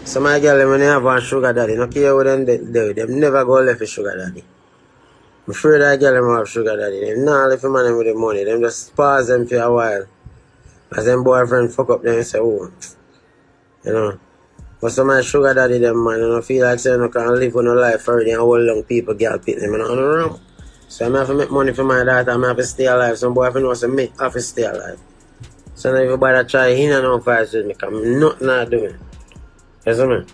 So my girl, when they have one sugar daddy, no care what them do, them never go left with sugar daddy. I'm afraid that girl them have sugar daddy. Them not left a man with the money. Them just pause them for a while. As them boyfriend fuck up them and say, oh, you know. But some of my sugar daddy them man, you know, feel like saying you can live on a life already and hold long people girl pick them, you know, on the wrong. So I have to make money for my daughter, I have to stay alive. Some boyfriend wants to make have to stay alive. So now everybody try in and out fights with me, because I'm not doing. You see me?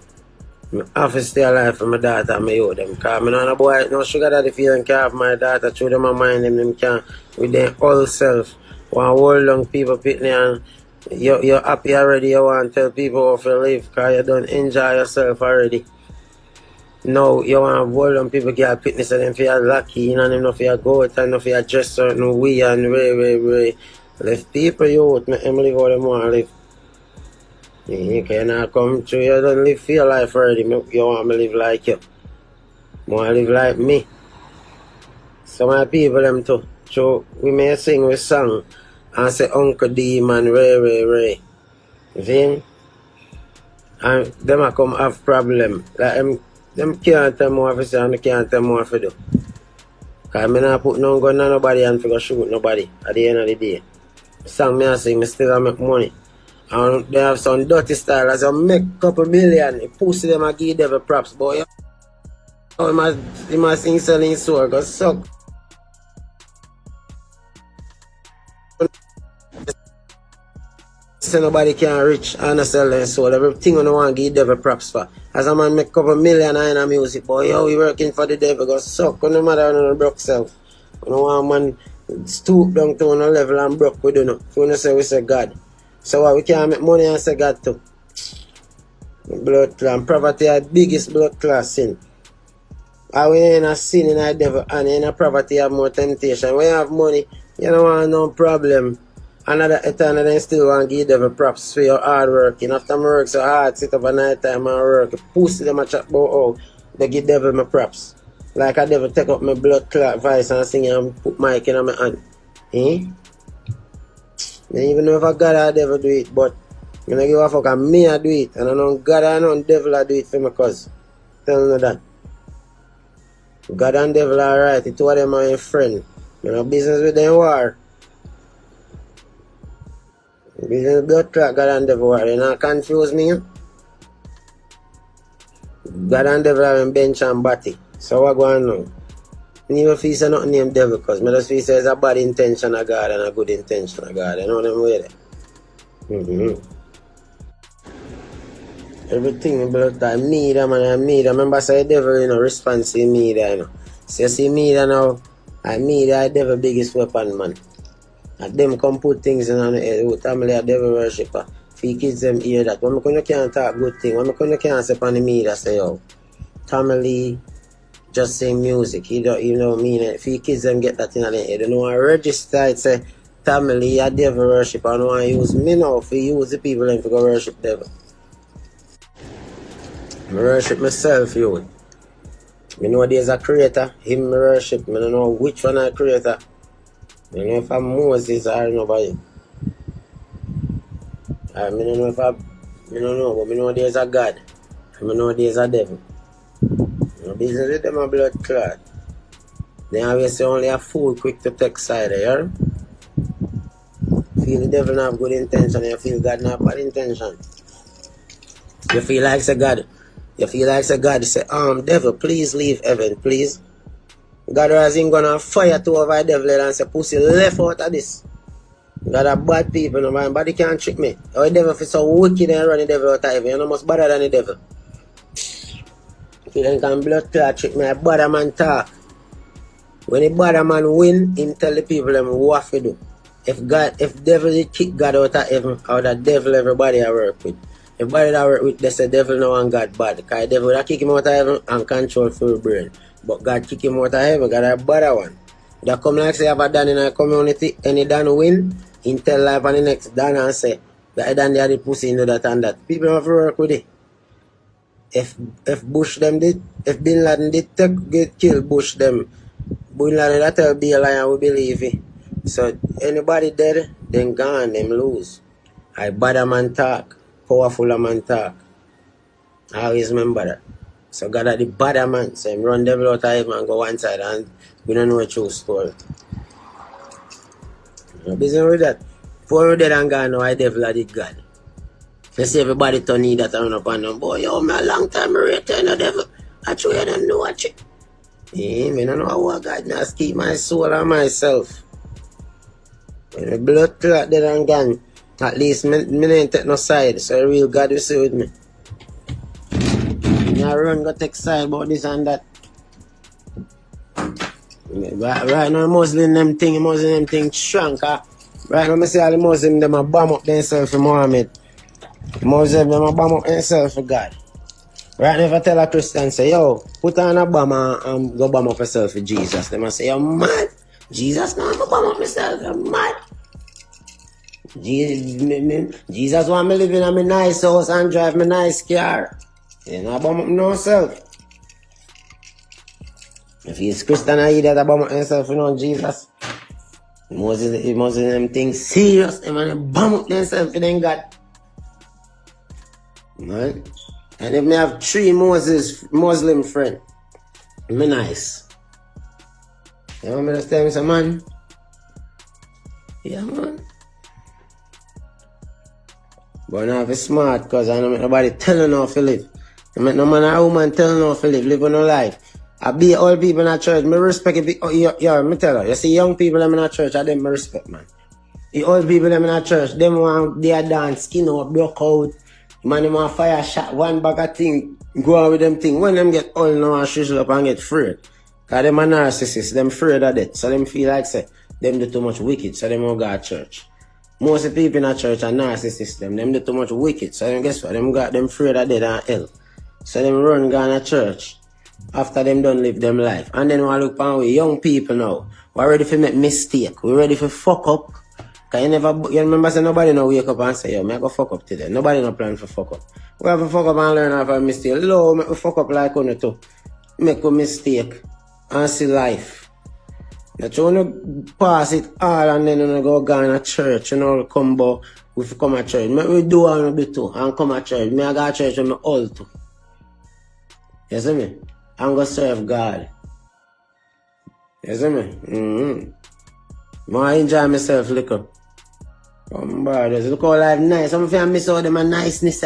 I have to stay alive for my daughter and my owe them. Because I'm not a boy, no sugar daddy feeling can have my daughter through them and mind them can with their whole self. One whole long people pick me and you're happy already, you want to tell people how to live because you don't enjoy yourself already. Now you want to whole long people get fitness and them feel lucky, you know, them not feel go out and not feel dress certain way and way. Left people you out, make them live how they want to live. You cannot come through, you don't live for your life already. You want me live like you. You want to live like me. Some of the people them too. So we may sing with song and say Uncle D man Ray. You see me? And them a come have problem. Like them can't tell me what to say and they can't tell me what to do. Because I not put no gun on nobody and to go shoot nobody at the end of the day. The song me I sing, I still make money. And they have some dirty style as I make a couple million. The pussy them I give devil props, boy. He must sing selling sword, cause suck. So nobody can reach and sell their soul. Everything on the one give devil props for. As a man make a couple million in a music, boy, yo, we working for the devil, go suck. No matter on the broke self. You know one man stoop down to a level and broke we do not. If we say we say God. So what we can make money and say God too. Blood clot. Poverty is the biggest blood clot sin. And we ain't a sin in the devil and in a poverty have more temptation. When you have money, you don't want no problem. Another eternal then still want to give devil props for your hard working. After I work so hard, sit up at night time and work. Pussy them a chat about how they give devil my props. Like a devil take up my blood clot voice and sing and put mic in my hand. Eh? I even know if a God or devil do it, but I don't give a fuck and me I do it. And I know God or no devil I do it for my cause. Tell me that. God and devil are right. The two of them are your friend. You know business with them war. Business blood clot, God and devil war. You know confuse me? God and devil are in bench and body. So what going on? I never feel say nothing named devil because I just feel say it's a bad intention of God and a good intention of God. You know them way there. Everything in blood time, media man and media. Remember say devil, you know, response to media, you know. So you see media now, and media devil biggest weapon, man. And them come put things in on the head, who family a devil worshipper. For kids them hear that. When you can't talk good thing, when you can't say on the media, say yo, family just sing music, you know mean it. For kids them get that in on the head. You know I register it say family a devil worshipper, and want to use me now for use the people them to go worship devil. I worship myself, you. I know there's a creator, him worship. I don't know which one is creator. I don't know if I'm Moses or nobody. I don't know if I don't know, but I know there's a God. I know there's a devil. You know, business with them a blood clot. They always say only a fool quick to take side, you feel the devil not have good intention, you feel God not have bad intention. You feel like say God. You feel like say God say, devil, please leave heaven, please. God was him gonna fire to over the devil and say, pussy left out of this. God are bad people, no man, body can't trick me. Or the devil is so wicked and run the devil out of heaven, you're almost better than the devil. If you don't can blood clot trick me, a bad man talk. When the bad man win, him tell the people them what to do. If devil did kick God out of heaven, out of devil everybody I work with. Everybody that work with, they say devil no one God bad. Because the devil that kick him out of heaven and control full brain. But God kick him out of heaven, God a better one. That come like say have a Dan in a community, any Dan win, he tell life on the next Dan and say, that Dan they are the pussy into that and that. People have to work with it. If Bush them did, if Bin Laden did get killed Bush them, Bin Laden that tell be a lion we believe it. So anybody dead, then gone, them lose. I bad a man talk, powerful a man talk. I always remember that. So God are the bad man. So him run devil out of heaven and go one side and we don't know a true story. I'm busy with that. Before we dead and gone now, I devil are the God. You see everybody turn need that run up on them. Boy, yo, me a long time return the devil. I show you them know what you. Yeah, me don't know how God now keep my soul and myself. When the blood clot dead and gone, at least me ain't take no side. So the real God will see with me. I run go take side about this and that. Right now Muslim them thing shrunk. Right now I see all the Muslim them a bomb up themselves for Muhammad. Muslim them a bomb up themselves for God. Right now if I tell a Christian say, yo, put on a bomb and go bomb up yourself for Jesus. They must say, you're mad. Jesus now I'm a bomb up myself. I'm mad. Jesus want me live in a me nice house and drive me nice car. You know, bomb up myself. If he's Christian I that about himself, you know, Jesus. Moses them things serious, they want to bomb up themselves for them God. Man. And if me have 3 Muslim friends, me nice. You want me to tell me some man? Yeah, man. But now if it's smart, because I don't make nobody telling how to live. I make no man or woman telling how to live on no life. I be all people in the church, me respect it. Yeah, me tell her. You see young people in the church, I them me respect, man. The old people in the church, them want their dance, skin out, broke out. Man, them want fire shot, one bag of thing, go on with them thing. When them get old now and shrivel up and get afraid. Because them are narcissists, them afraid of that. So them feel like, say, them do too much wicked, so them won't go to church. Most of the people in the church are narcissists, them do too much wicked. So them guess what, them got them afraid of death and hell. So them run go to church. After them done live them life. And then we look on we young people now. We're ready to make mistake. We're ready to fuck up. Cause you remember say nobody no wake up and say, yo, me go fuck up today. Nobody no plan for fuck up. We have to fuck up and learn off a mistake. Low, make we fuck up like on it too. Make a mistake and see life. That you wanna pass it all and then you go to church, you know, come back, we come to church. Make we do all a bit too and come to church. Me I go to church with me all too. You see me? I'm going to serve God. You see me? I enjoy myself, look. Bombarders. Look how life nice. Some of you miss out them a niceness.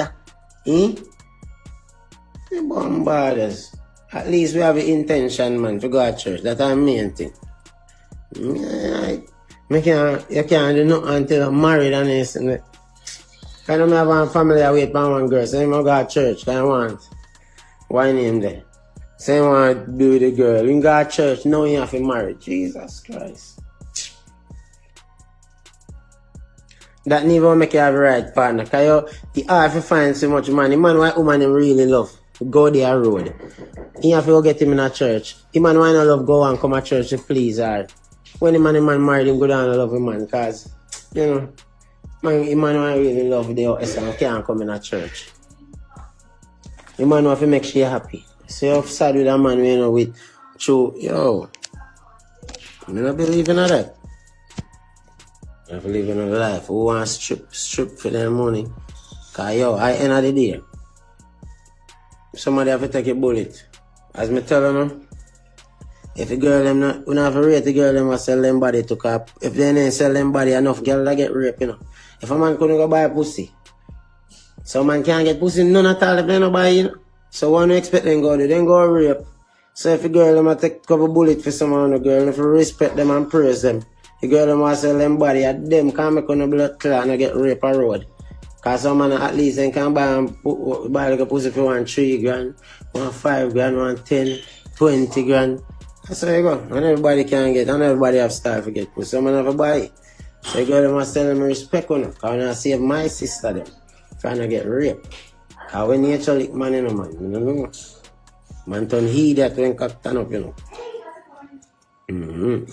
Bombarders. At least we have the intention, man, to go to church. That's the main thing. You can't do nothing until I'm married and this. I don't have a family I wait for one girl. So I'm going to go to church. I want. Why name there? Say want to be with the girl. You go to church, now you have to marry. Jesus Christ. That never make you have a right partner. Because you have to find so much money. Man, why woman him really love? Go their road. You have to go get him in a church. The man why not love go and come to church to please her. When the man married him, go down and love him, man. Because, you know, man, the man why really love the house can't come in a church. The man have to make sure you're happy. So you're sad with a man, you know, with true, yo. I don't believe in that. I believe in a life. Who wants strip for their money? Because, yo, I end of the day. Somebody have to take a bullet. As me tell them, if a girl them not, we don't have to rate the girl them will sell them body to cop. If they didn't sell them body, enough girl that get raped, you know. If a man couldn't go buy a pussy, some man can't get pussy none at all if they don't buy, you know. So what do you expect them go do? Then go rape. So if a girl them take a couple bullets for someone, the girl, if you respect them and praise them, the girl them will sell them body at them can't make on a blood clot and get raped a road. Cause some man at least they can buy like a pussy for 1 3 grand, 1 5 grand, 1 10, 20 grand. That's how you go. And everybody can get, and everybody have style to get pussy. Some man have a buy. So the girl them must tell them respect on it. Cause I save my sister them trying to get raped. Cause when nature lick man, you know, man, you know. Man turn he that when cock turn up, you know.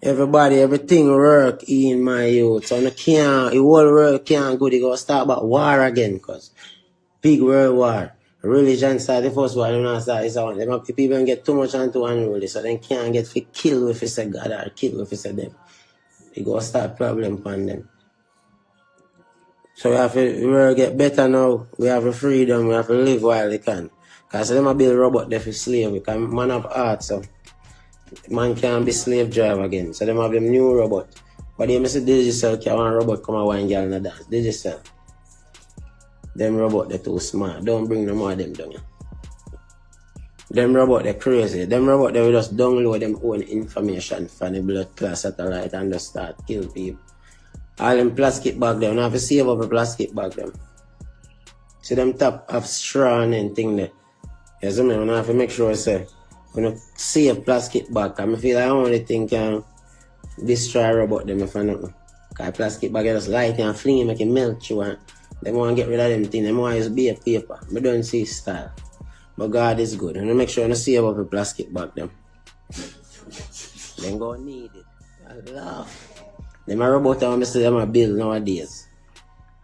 Everybody, everything work in my youth. So the whole world can't go. They go start about war again, cause big world war. Religion start the first war, you know, start is on. Them people get too much into unruly, so they can't get killed if it's a God or killed if it's a them. They go start problem upon them. So we have to get better now. We have the freedom. We have to live while we can. Because them a build robot there for slave. Because man have art, so man can't be slave driver again. So them have them new robot. But they say Digicel can one robot come and one girl in a dance. Digicel. Them robot they too smart. Don't bring no more of them down here. Them robot they crazy. Them robot they will just download them own information from the blood class satellite and just start kill people. All them plastic bag them, have to save up a plastic bag them. See them top of straw and thing there. You see me, I have to make sure I say, when I save plastic bag, I feel like the only thing can destroy robot them if I know. Because plastic bag just light and fling, make it melt you and they want to get rid of them things. They want to use bare paper. I don't see style. But God is good. And I make sure I save up a plastic bag them. Then go need it. I laugh. Them a robot I see them a build nowadays.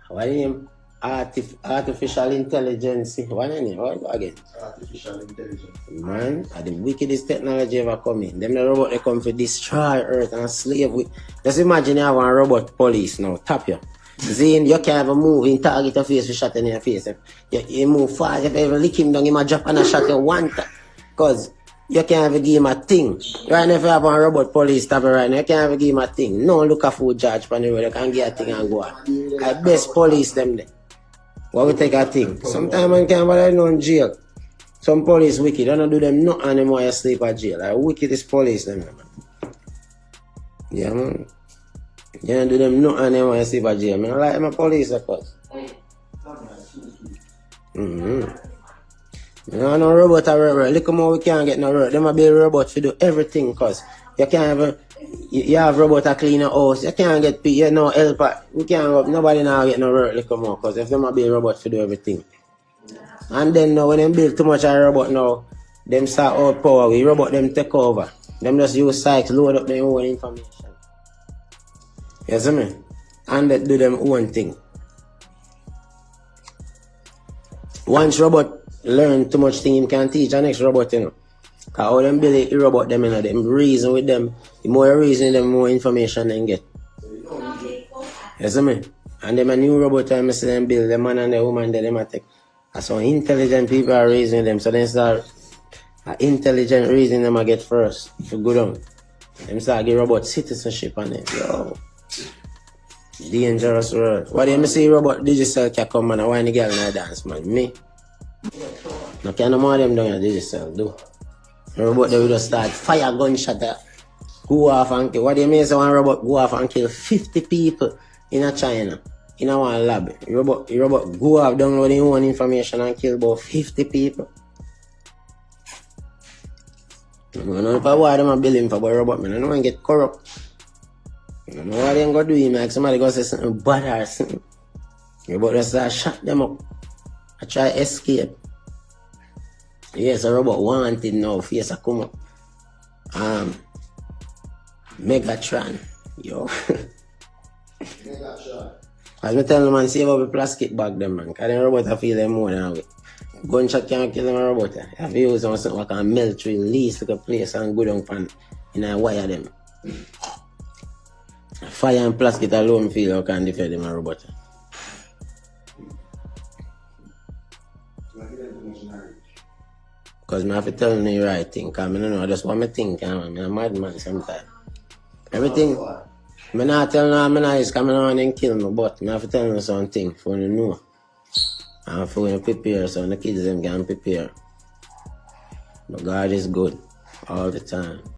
What is name? Artificial intelligence. What is name? What again? Artificial intelligence. Man, the wickedest technology ever come in. Them the robot they come to destroy Earth and slave with. Just imagine you have a robot police now, tap you. Zane, you can't even move in target your face with shot in your face. You move fast, if you even lick him down, he might drop and a shot you one time. Cause you can't even give him a thing. Right now if you have a robot police tap right now, you can't even give him a thing. No look a food judge on the road, you can get a thing and go on. I best police them there. What we take a thing? Sometimes man can't bother no in jail. Some police wicked, they don't do them nothing anymore, you sleep at jail. Like wickedest police them, man. Yeah man. You don't do them nothing anymore, you sleep at jail. Man, I like my police of course. You know, no robot a robot. Look how we can't get no robot. Them a be a robot to do everything cause you can't have you have robot to clean your house. You can't get you know helper. We can't nobody now get no robot look more cause if them a be a robot to do everything. And then now when them build too much of a robot now, them start out power, we robot them take over. Them just use sites, load up their own information. You see me? And they do them own thing. Once robot learn too much thing, him can teach the next robot, you know. Because how them build a robot, them, you know, them reason with them, the more reason, the more information they get. You see me? And them a new robot, I see them build, the man and the woman, them a take. And so intelligent people are raising them, so they start intelligent reason them a get first, if you go down. Them start get robot citizenship on it, yo. Dangerous world. What do you see robot Digicel can come and why the girl in a dance, man? Me? No can no more of them down here Digicel, do. The robot they will just start fire gunshot go off and kill. What do you mean say one robot go off and kill 50 people in a China? In a one lab. The robot go off, download their own information and kill about 50 people. I don't know if I want them a billion for about robot, man. I don't want to get corrupt. I don't know what they gonna do him, like somebody gonna say something bad or something. Robot just start shut them up. I try escape. Yes, a robot wanted now, face a come up. Megatron. Yo. Megatron. As me tell them man, save up a plastic bag them man. Cause them robot I feel them more than we. Gunshot can't kill them a robot. You have to use something that can melt through least like a place and go down pan in a wire them. Fire and plastic alone feel how can defend them a robot. Because I have to tell them the right thing, because I don't know, I just want me think, I'm a madman sometimes. Everything, I not tell them I'm nice, because I don't want them kill me, but I have to tell them something for them to know. And for them to prepare, so the kids them can prepare. But God is good all the time.